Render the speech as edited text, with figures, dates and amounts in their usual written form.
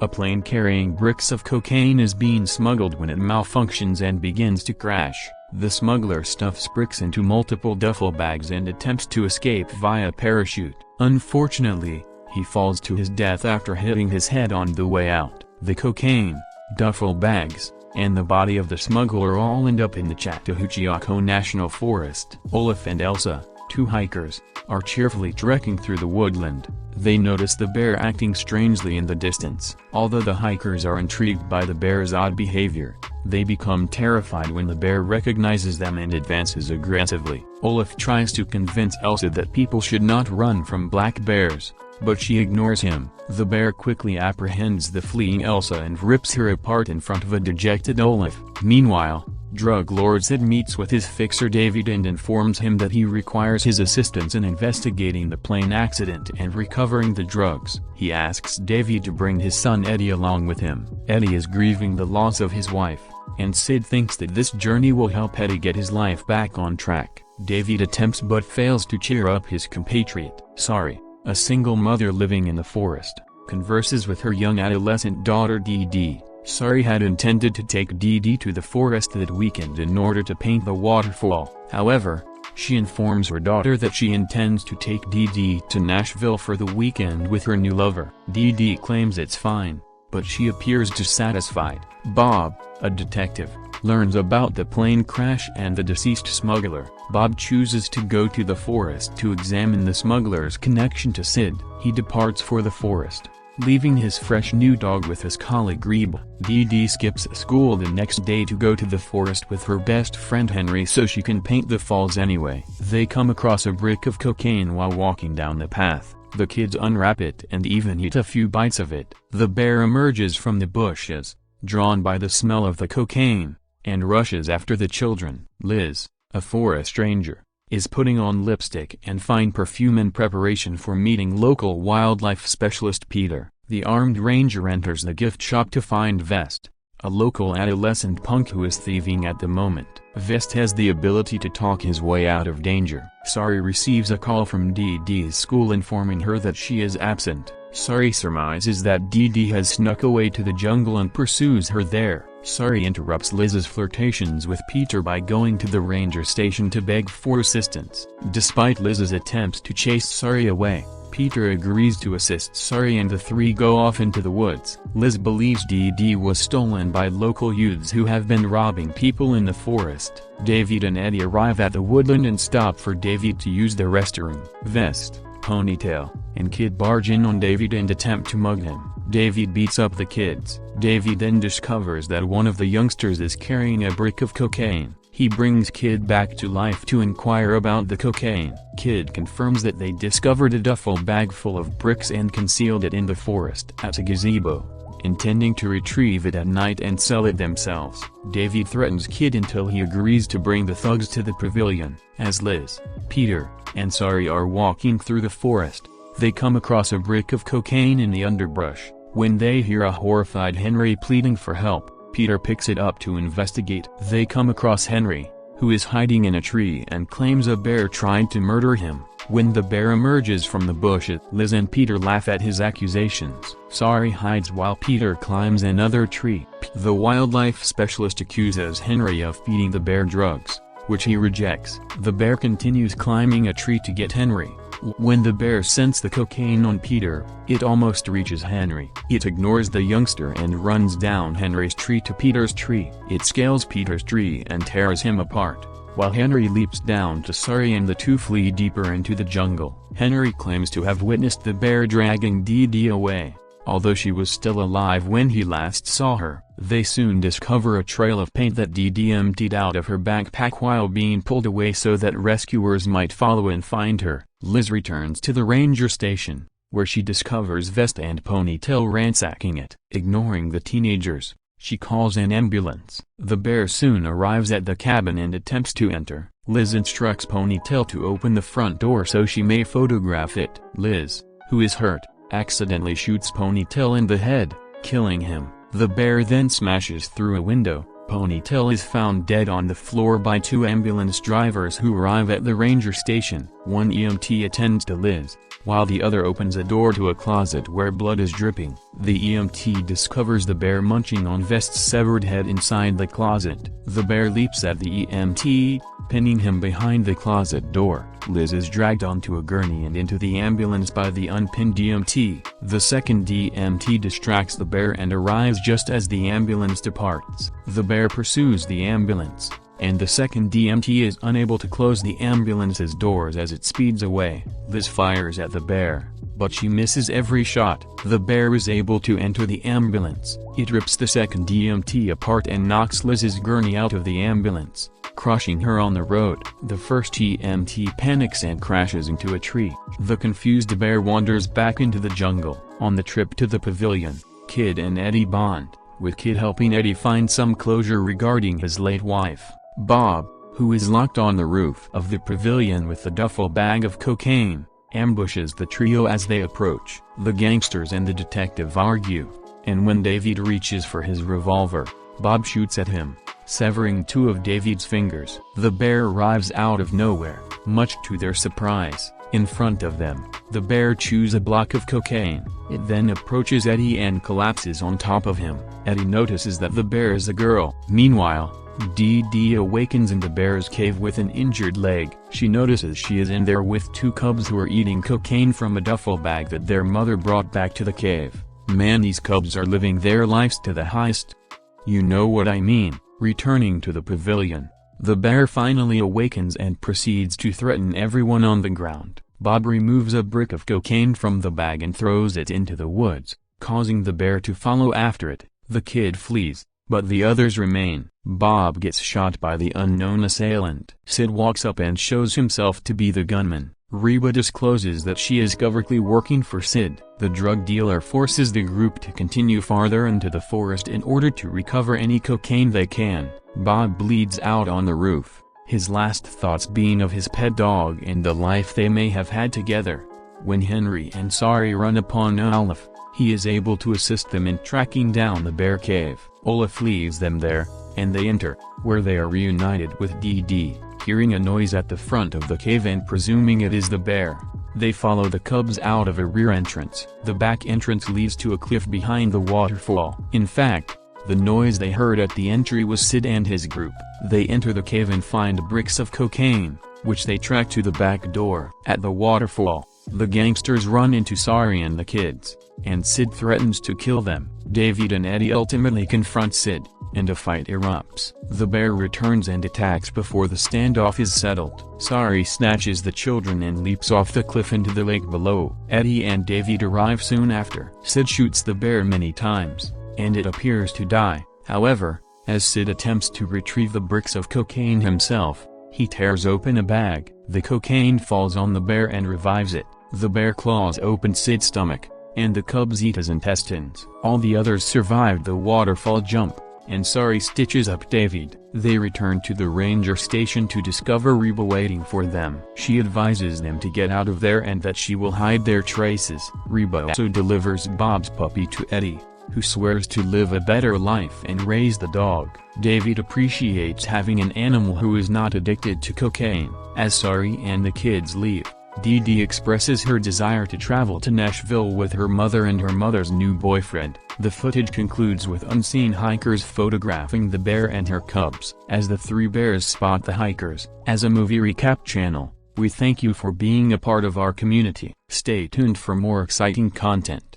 A plane carrying bricks of cocaine is being smuggled when it malfunctions and begins to crash. The smuggler stuffs bricks into multiple duffel bags and attempts to escape via parachute. Unfortunately, he falls to his death after hitting his head on the way out. The cocaine, duffel bags, and the body of the smuggler all end up in the Chattahoochee National Forest. Olaf and Elsa, two hikers, are cheerfully trekking through the woodland. They notice the bear acting strangely in the distance. Although the hikers are intrigued by the bear's odd behavior, they become terrified when the bear recognizes them and advances aggressively. Olaf tries to convince Elsa that people should not run from black bears, but she ignores him. The bear quickly apprehends the fleeing Elsa and rips her apart in front of a dejected Olaf. Meanwhile, drug lord Sid meets with his fixer David and informs him that he requires his assistance in investigating the plane accident and recovering the drugs. He asks David to bring his son Eddie along with him. Eddie is grieving the loss of his wife, and Sid thinks that this journey will help Eddie get his life back on track. David attempts but fails to cheer up his compatriot. Sorry, a single mother living in the forest, converses with her young adolescent daughter Dee Dee. Sari had intended to take Dee Dee to the forest that weekend in order to paint the waterfall. However, she informs her daughter that she intends to take Dee Dee to Nashville for the weekend with her new lover. Dee Dee claims it's fine, but she appears dissatisfied. Bob, a detective, learns about the plane crash and the deceased smuggler. Bob chooses to go to the forest to examine the smuggler's connection to Sid. He departs for the forest, leaving his fresh new dog with his colleague Reba. Dee Dee skips school the next day to go to the forest with her best friend Henry so she can paint the falls anyway. They come across a brick of cocaine while walking down the path. The kids unwrap it and even eat a few bites of it. The bear emerges from the bushes, drawn by the smell of the cocaine, and rushes after the children. Liz, a forest ranger, is putting on lipstick and fine perfume in preparation for meeting local wildlife specialist Peter. The armed ranger enters the gift shop to find Vest, a local adolescent punk who is thieving at the moment. Vest has the ability to talk his way out of danger. Sari receives a call from Dee Dee's school informing her that she is absent. Sari surmises that Dee Dee has snuck away to the jungle and pursues her there. Sari interrupts Liz's flirtations with Peter by going to the ranger station to beg for assistance. Despite Liz's attempts to chase Sari away, Peter agrees to assist Sari and the three go off into the woods. Liz believes Dee Dee was stolen by local youths who have been robbing people in the forest. David and Eddie arrive at the woodland and stop for David to use the restroom. Vest, Ponytail, and Kid barge in on David and attempt to mug him. David beats up the kids. David then discovers that one of the youngsters is carrying a brick of cocaine. He brings Kid back to life to inquire about the cocaine. Kid confirms that they discovered a duffel bag full of bricks and concealed it in the forest at a gazebo, intending to retrieve it at night and sell it themselves. David threatens Kid until he agrees to bring the thugs to the pavilion. As Liz, Peter, and Sari are walking through the forest, they come across a brick of cocaine in the underbrush. When they hear a horrified Henry pleading for help, Peter picks it up to investigate. They come across Henry, who is hiding in a tree and claims a bear tried to murder him. When the bear emerges from the bushes, Liz and Peter laugh at his accusations. Sari hides while Peter climbs another tree. The wildlife specialist accuses Henry of feeding the bear drugs, which he rejects. The bear continues climbing a tree to get Henry. When the bear scents the cocaine on Peter, it almost reaches Henry. It ignores the youngster and runs down Henry's tree to Peter's tree. It scales Peter's tree and tears him apart, while Henry leaps down to Sari and the two flee deeper into the jungle. Henry claims to have witnessed the bear dragging Dee Dee away, although she was still alive when he last saw her. They soon discover a trail of paint that Dee Dee emptied out of her backpack while being pulled away so that rescuers might follow and find her. Liz returns to the ranger station, where she discovers Vest and Ponytail ransacking it. Ignoring the teenagers, she calls an ambulance. The bear soon arrives at the cabin and attempts to enter. Liz instructs Ponytail to open the front door so she may photograph it. Liz, who is hurt, accidentally shoots Ponytail in the head, killing him. The bear then smashes through a window, Ponytail is found dead on the floor by two ambulance drivers who arrive at the ranger station. One EMT attends to Liz, while the other opens a door to a closet where blood is dripping. The EMT discovers the bear munching on Vest's severed head inside the closet. The bear leaps at the EMT, pinning him behind the closet door. Liz is dragged onto a gurney and into the ambulance by the unpinned EMT. The second EMT distracts the bear and arrives just as the ambulance departs. The bear pursues the ambulance, and the second EMT is unable to close the ambulance's doors as it speeds away. Liz fires at the bear, but she misses every shot. The bear is able to enter the ambulance. It rips the second EMT apart and knocks Liz's gurney out of the ambulance, crushing her on the road. The first EMT panics and crashes into a tree. The confused bear wanders back into the jungle. On the trip to the pavilion, Kid and Eddie bond, with Kid helping Eddie find some closure regarding his late wife. Bob, who is locked on the roof of the pavilion with the duffel bag of cocaine, ambushes the trio as they approach. The gangsters and the detective argue, and when David reaches for his revolver, Bob shoots at him, severing two of David's fingers. The bear arrives out of nowhere, much to their surprise. In front of them, the bear chews a block of cocaine. It then approaches Eddie and collapses on top of him. Eddie notices that the bear is a girl. Meanwhile, Dee Dee awakens in the bear's cave with an injured leg. She notices she is in there with two cubs who are eating cocaine from a duffel bag that their mother brought back to the cave. Man, these cubs are living their lives to the highest. You know what I mean. Returning to the pavilion, the bear finally awakens and proceeds to threaten everyone on the ground. Bob removes a brick of cocaine from the bag and throws it into the woods, causing the bear to follow after it. The kid flees, but the others remain. Bob gets shot by the unknown assailant. Sid walks up and shows himself to be the gunman. Reba discloses that she is covertly working for Sid. The drug dealer forces the group to continue farther into the forest in order to recover any cocaine they can. Bob bleeds out on the roof, his last thoughts being of his pet dog and the life they may have had together. When Henry and Sari run upon Olaf, he is able to assist them in tracking down the bear cave. Olaf leaves them there, and they enter, where they are reunited with Dee Dee. Hearing a noise at the front of the cave and presuming it is the bear, they follow the cubs out of a rear entrance. The back entrance leads to a cliff behind the waterfall. In fact, the noise they heard at the entry was Sid and his group. They enter the cave and find bricks of cocaine, which they track to the back door. At the waterfall, the gangsters run into Sari and the kids, and Sid threatens to kill them. David and Eddie ultimately confront Sid, and a fight erupts. The bear returns and attacks before the standoff is settled. Sari snatches the children and leaps off the cliff into the lake below. Eddie and David arrive soon after. Sid shoots the bear many times, and it appears to die. However, as Sid attempts to retrieve the bricks of cocaine himself, he tears open a bag. The cocaine falls on the bear and revives it. The bear claws open Sid's stomach, and the cubs eat his intestines. All the others survived the waterfall jump, and Sari stitches up David. They return to the ranger station to discover Reba waiting for them. She advises them to get out of there and that she will hide their traces. Reba also delivers Bob's puppy to Eddie, who swears to live a better life and raise the dog. David appreciates having an animal who is not addicted to cocaine. As Sari and the kids leave, Dee Dee expresses her desire to travel to Nashville with her mother and her mother's new boyfriend. The footage concludes with unseen hikers photographing the bear and her cubs. As the three bears spot the hikers. As a movie recap channel, we thank you for being a part of our community. Stay tuned for more exciting content.